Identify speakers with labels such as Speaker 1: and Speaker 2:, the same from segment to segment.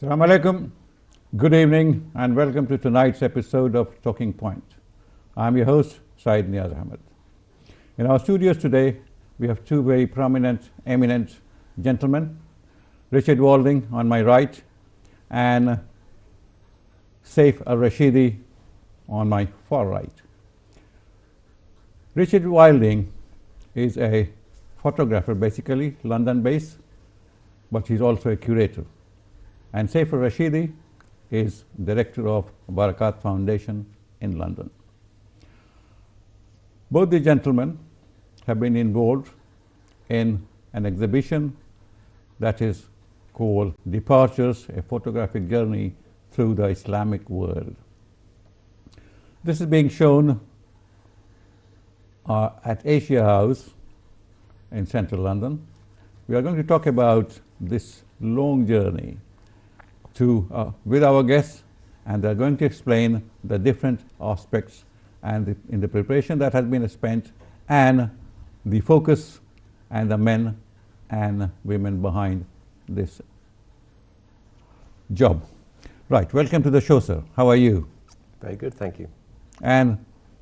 Speaker 1: Assalamu alaikum. Good evening and welcome to tonight's episode of Talking Point. I'm your host, Syed Neaz Ahmad. In our studios today, we have two very prominent, eminent gentlemen, Richard Walding on my right and Seif Rashidi on my far right. Richard Walding is a photographer, basically London-based, but he's also a curator. And Seif Rashidi is director of Barakat Foundation in London. Both the gentlemen have been involved in an exhibition that is called Departures, a Photographic Journey Through the Islamic World. This is being shown at Asia House in central London. We are going to talk about this long journey with our guests, and they're going to explain the different aspects and in the preparation that has been spent and the focus and the men and women behind this job. Right, welcome to the show, sir. How are you?
Speaker 2: Very good, thank you.
Speaker 1: And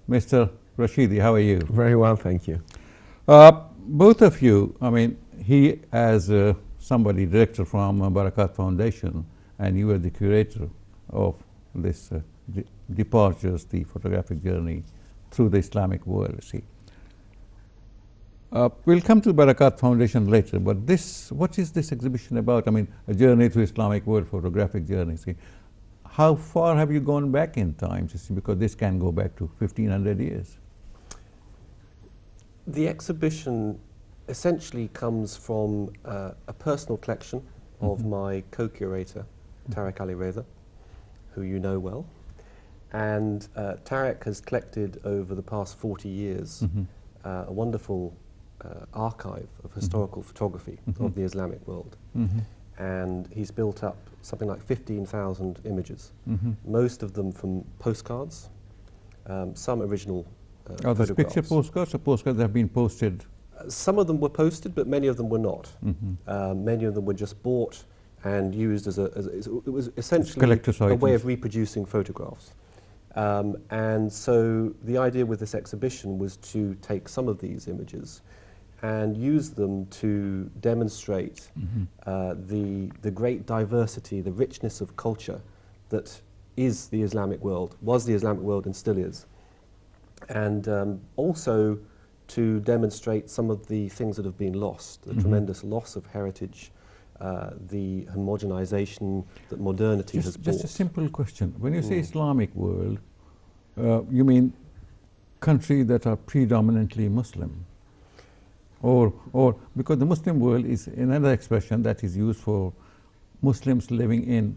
Speaker 1: Mr. Rashidi, how are you?
Speaker 3: Very well, thank you.
Speaker 1: Both of you, he as somebody director from Barakat Foundation, and you are the curator of this Departures, the photographic journey through the Islamic world. See, we'll come to Barakat Foundation later, but what is this exhibition about? A journey through Islamic world, photographic journey. See, how far have you gone back in time? See, because this can go back to 1500 years.
Speaker 2: The exhibition essentially comes from a personal collection of my co-curator, Tarek Ali Reza, who you know well. And Tarek has collected over the past 40 years a wonderful archive of historical photography of the Islamic world. And he's built up something like 15,000 images, most of them from postcards, some original
Speaker 1: Are these picture postcards or postcards that have been posted?
Speaker 2: Some of them were posted, but many of them were not. Many of them were just bought and used as it was essentially a way of reproducing photographs. And so the idea with this exhibition was to take some of these images and use them to demonstrate the great diversity, the richness of culture that is the Islamic world, was the Islamic world and still is. And also to demonstrate some of the things that have been lost, the tremendous loss of heritage, the homogenization that modernity has brought.
Speaker 1: Just a simple question. When you say Islamic world, you mean countries that are predominantly Muslim? Or because the Muslim world is another expression that is used for Muslims living in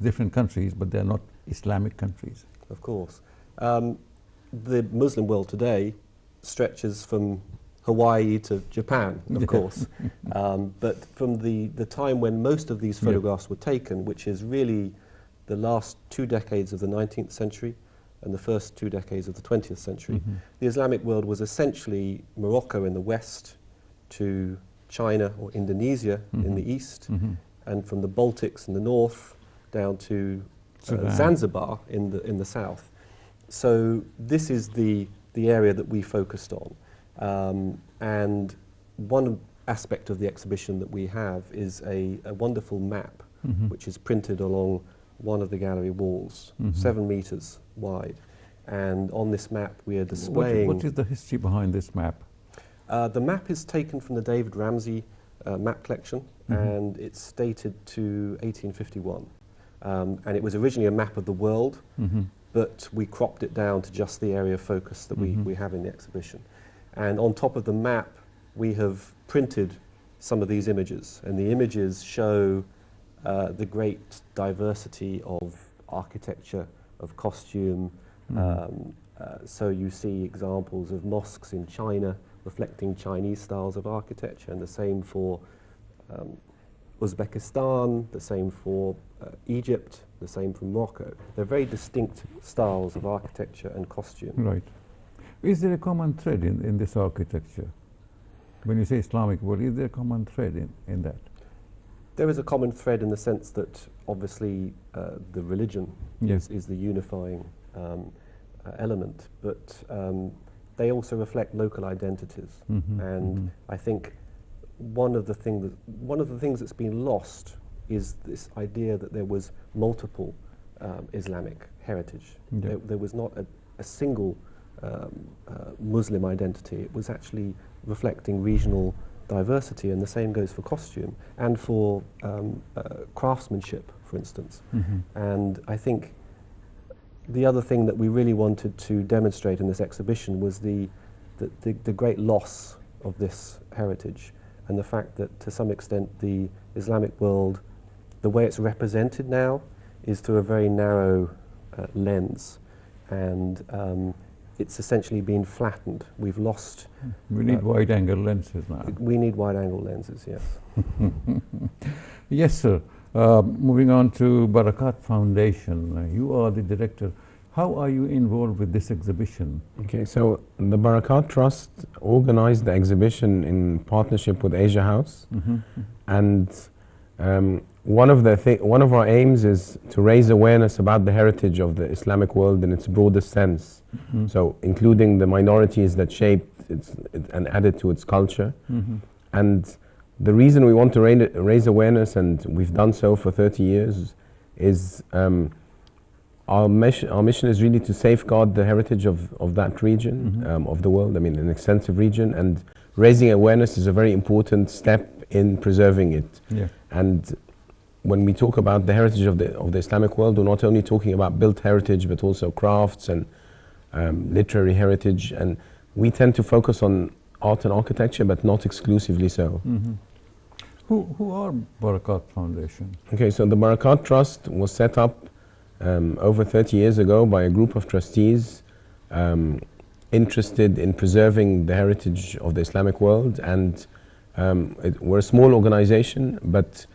Speaker 1: different countries, but they're not Islamic countries.
Speaker 2: Of course. The Muslim world today stretches from Hawaii to Japan, of course. But from the time when most of these photographs were taken, which is really the last 2 decades of the 19th century and the first 2 decades of the 20th century, the Islamic world was essentially Morocco in the west to China or Indonesia in the east, and from the Baltics in the north down to Zanzibar in the south. So this is the area that we focused on. And one aspect of the exhibition that we have is a wonderful map, which is printed along one of the gallery walls, 7 meters wide. And on this map we are displaying...
Speaker 1: What is the history behind this map?
Speaker 2: The map is taken from the David Ramsey map collection, and it's dated to 1851. And it was originally a map of the world, but we cropped it down to just the area of focus that we have in the exhibition. And on top of the map, we have printed some of these images, and the images show the great diversity of architecture, of costume. So you see examples of mosques in China reflecting Chinese styles of architecture, and the same for Uzbekistan, the same for Egypt, the same for Morocco. They're very distinct styles of architecture and costume.
Speaker 1: Right. Is there a common thread in this architecture? When you say Islamic world, is there a common thread in that?
Speaker 2: There is a common thread in the sense that obviously the religion
Speaker 1: Yes.
Speaker 2: is the unifying element, but they also reflect local identities. And I think one of the things that's been lost is this idea that there was multiple Islamic heritage.
Speaker 1: Yeah.
Speaker 2: There was not a single Muslim identity. It was actually reflecting regional diversity, and the same goes for costume and for craftsmanship, for instance. And I think the other thing that we really wanted to demonstrate in this exhibition was the great loss of this heritage, and the fact that to some extent the Islamic world, the way it's represented now, is through a very narrow lens, and it's essentially been flattened. We've lost...
Speaker 1: We need wide-angle lenses now.
Speaker 2: We need wide-angle lenses, yes.
Speaker 1: Yes, sir. Moving on to Barakat Foundation. You are the director. How are you involved with this exhibition?
Speaker 3: Okay, so the Barakat Trust organized the exhibition in partnership with Asia House, and one of our aims is to raise awareness about the heritage of the Islamic world in its broadest sense. So including the minorities that shaped and added to its culture. And the reason we want to raise awareness, and we've done so for 30 years, is our mission is really to safeguard the heritage of that region, of the world, I mean an extensive region, and raising awareness is a very important step in preserving it.
Speaker 1: Yeah.
Speaker 3: And when we talk about the heritage of the Islamic world, we're not only talking about built heritage, but also crafts and literary heritage, and we tend to focus on art and architecture, but not exclusively so.
Speaker 1: Who are Barakat Foundation?
Speaker 3: Okay, so the Barakat Trust was set up over 30 years ago by a group of trustees interested in preserving the heritage of the Islamic world, and we're a small organization, but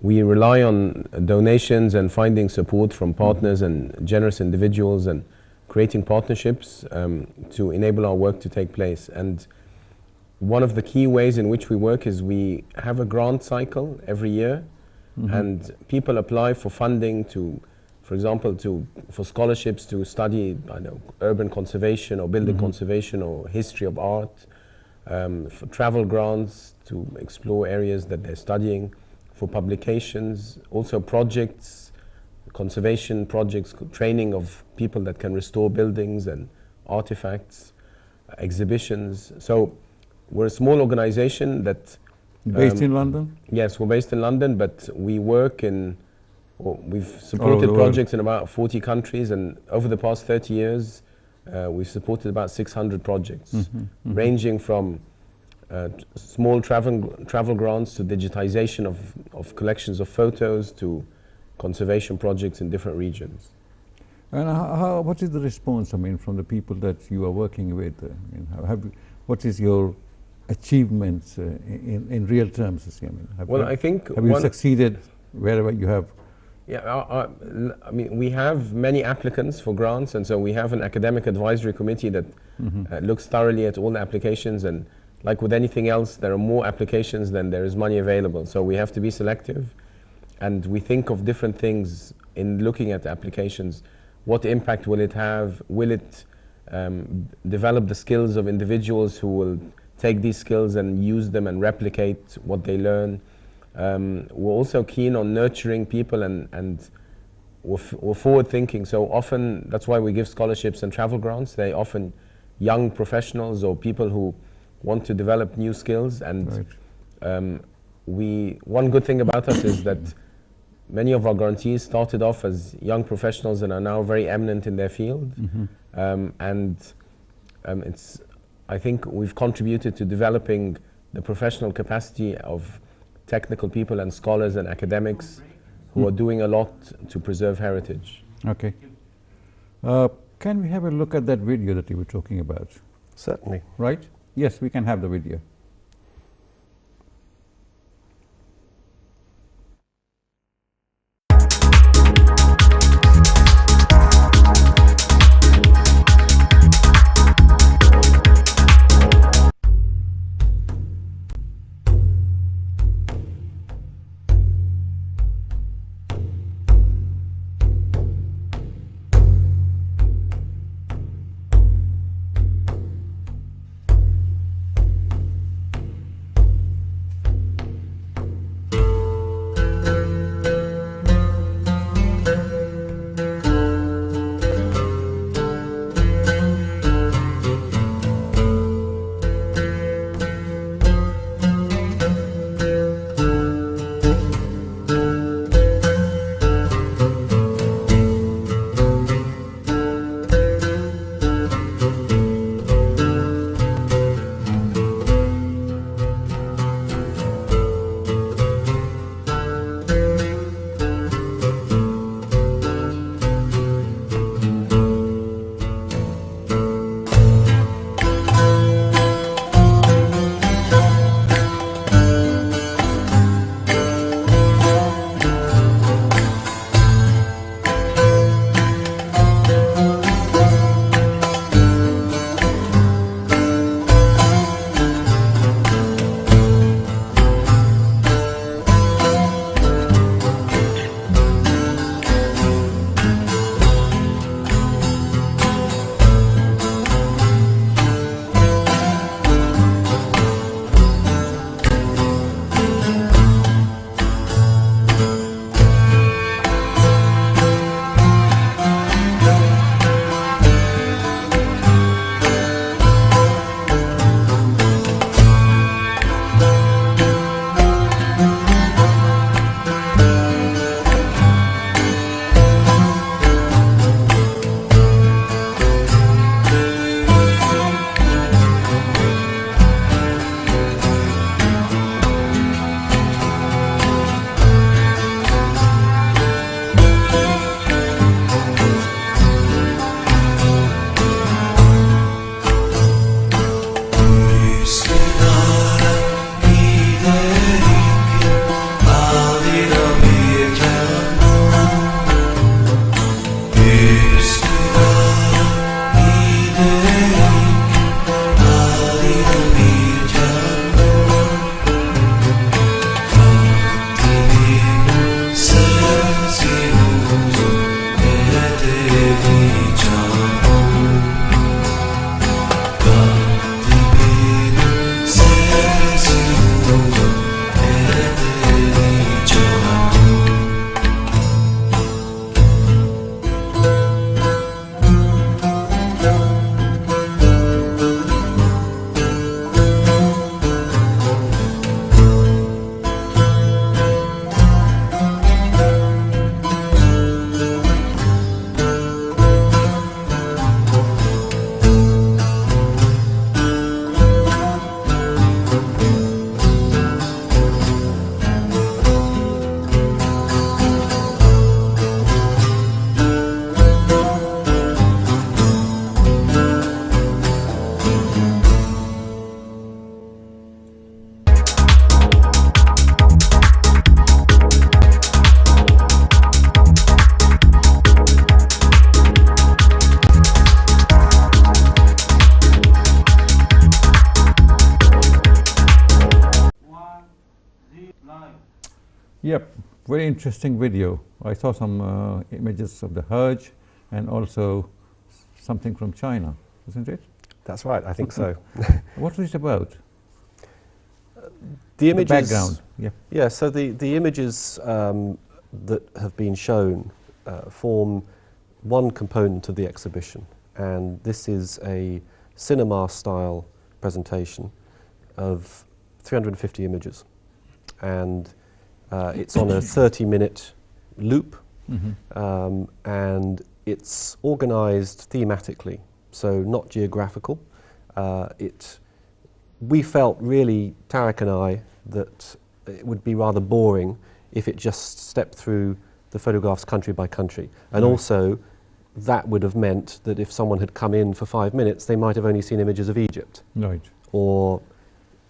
Speaker 3: we rely on donations and finding support from partners and generous individuals and creating partnerships to enable our work to take place. And one of the key ways in which we work is we have a grant cycle every year, and people apply for funding to, for example, for scholarships to study, I know, urban conservation or building conservation or history of art, for travel grants to explore areas that they're studying, for publications, also projects, conservation projects, training of people that can restore buildings and artifacts, exhibitions. So we're a small organization that...
Speaker 1: Based in London?
Speaker 3: Yes, we're based in London, but we work in... we've supported projects in about 40 countries, and over the past 30 years, we've supported about 600 projects, ranging from small travel grants to digitization of collections of photos to conservation projects in different regions.
Speaker 1: And what is the response, I mean, from the people that you are working with? I mean, what is your achievements in real terms? I mean, have you succeeded wherever you have?
Speaker 3: Yeah, I mean, we have many applicants for grants, and so we have an academic advisory committee that looks thoroughly at all the applications, and like with anything else, there are more applications than there is money available. So we have to be selective, and we think of different things in looking at applications. What impact will it have? Will it develop the skills of individuals who will take these skills and use them and replicate what they learn? We're also keen on nurturing people, and we're forward thinking. So often, that's why we give scholarships and travel grants. They often young professionals or people who want to develop new skills. And one good thing about us is that many of our grantees started off as young professionals and are now very eminent in their field. I think we've contributed to developing the professional capacity of technical people and scholars and academics who are doing a lot to preserve heritage.
Speaker 1: Okay. Can we have a look at that video that you were talking about?
Speaker 2: Certainly.
Speaker 1: Right? Yes, we can have the video. Yep, very interesting video. I saw some images of the Hajj and also something from China, isn't it?
Speaker 2: That's right, I think so.
Speaker 1: What was it about?
Speaker 2: The images,
Speaker 1: background, yeah.
Speaker 2: Yeah, so the images that have been shown form one component of the exhibition, and this is a cinema-style presentation of 350 images, and it's on a 30-minute loop, and it's organized thematically, so not geographical. We felt really, Tarek and I, that it would be rather boring if it just stepped through the photographs country by country. And also, that would have meant that if someone had come in for 5 minutes, they might have only seen images of Egypt.
Speaker 1: Right.
Speaker 2: Or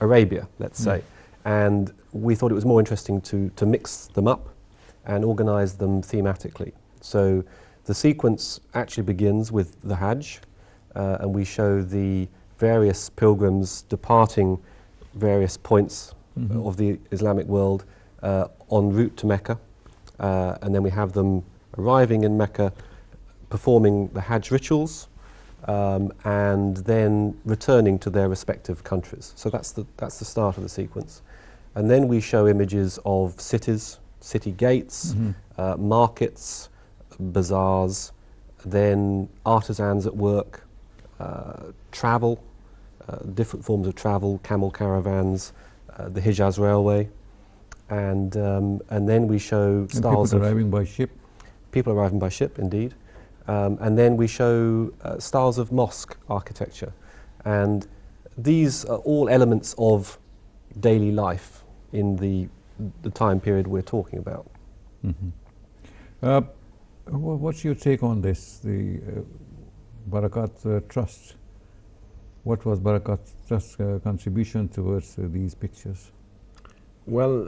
Speaker 2: Arabia, let's say. And we thought it was more interesting to mix them up and organize them thematically. So the sequence actually begins with the Hajj, and we show the various pilgrims departing various points of the Islamic world en route to Mecca. And then we have them arriving in Mecca, performing the Hajj rituals, and then returning to their respective countries. So that's the start of the sequence. And then we show images of cities, city gates, markets, bazaars, then artisans at work, travel, different forms of travel, camel caravans, the Hijaz Railway, and then we show styles
Speaker 1: people arriving by ship.
Speaker 2: People arriving by ship, indeed. And then we show styles of mosque architecture. And these are all elements of daily life in the time period we're talking about.
Speaker 1: What's your take on this, the Barakat Trust? What was Barakat Trust's contribution towards these pictures?
Speaker 3: Well,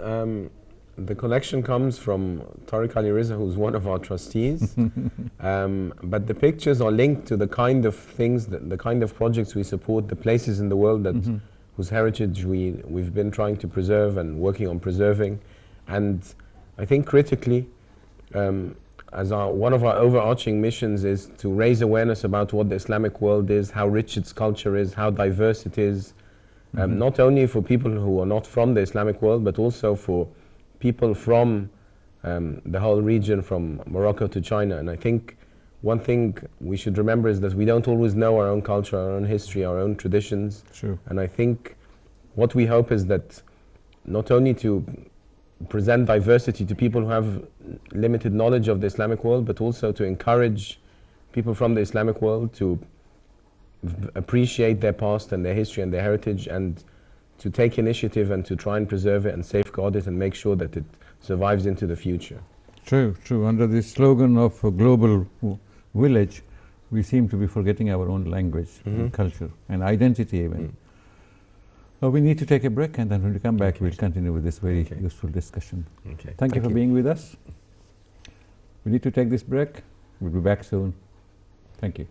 Speaker 3: the collection comes from Tariq Ali Riza, who's one of our trustees. But the pictures are linked to the kind of things, the kind of projects we support, the places in the world that whose heritage we've been trying to preserve and working on preserving. And I think critically, one of our overarching missions is to raise awareness about what the Islamic world is, how rich its culture is, how diverse it is, not only for people who are not from the Islamic world, but also for people from the whole region, from Morocco to China. And I think one thing we should remember is that we don't always know our own culture, our own history, our own traditions.
Speaker 1: Sure.
Speaker 3: And I think what we hope is that not only to present diversity to people who have limited knowledge of the Islamic world, but also to encourage people from the Islamic world to appreciate their past and their history and their heritage, and to take initiative and to try and preserve it and safeguard it and make sure that it survives into the future.
Speaker 1: True, true. Under the slogan of a global village, we seem to be forgetting our own language and culture and identity even. We need to take a break, and then when we come back, we'll continue with this very useful discussion. Thank you for being with us. We need to take this break. We'll be back soon. Thank you.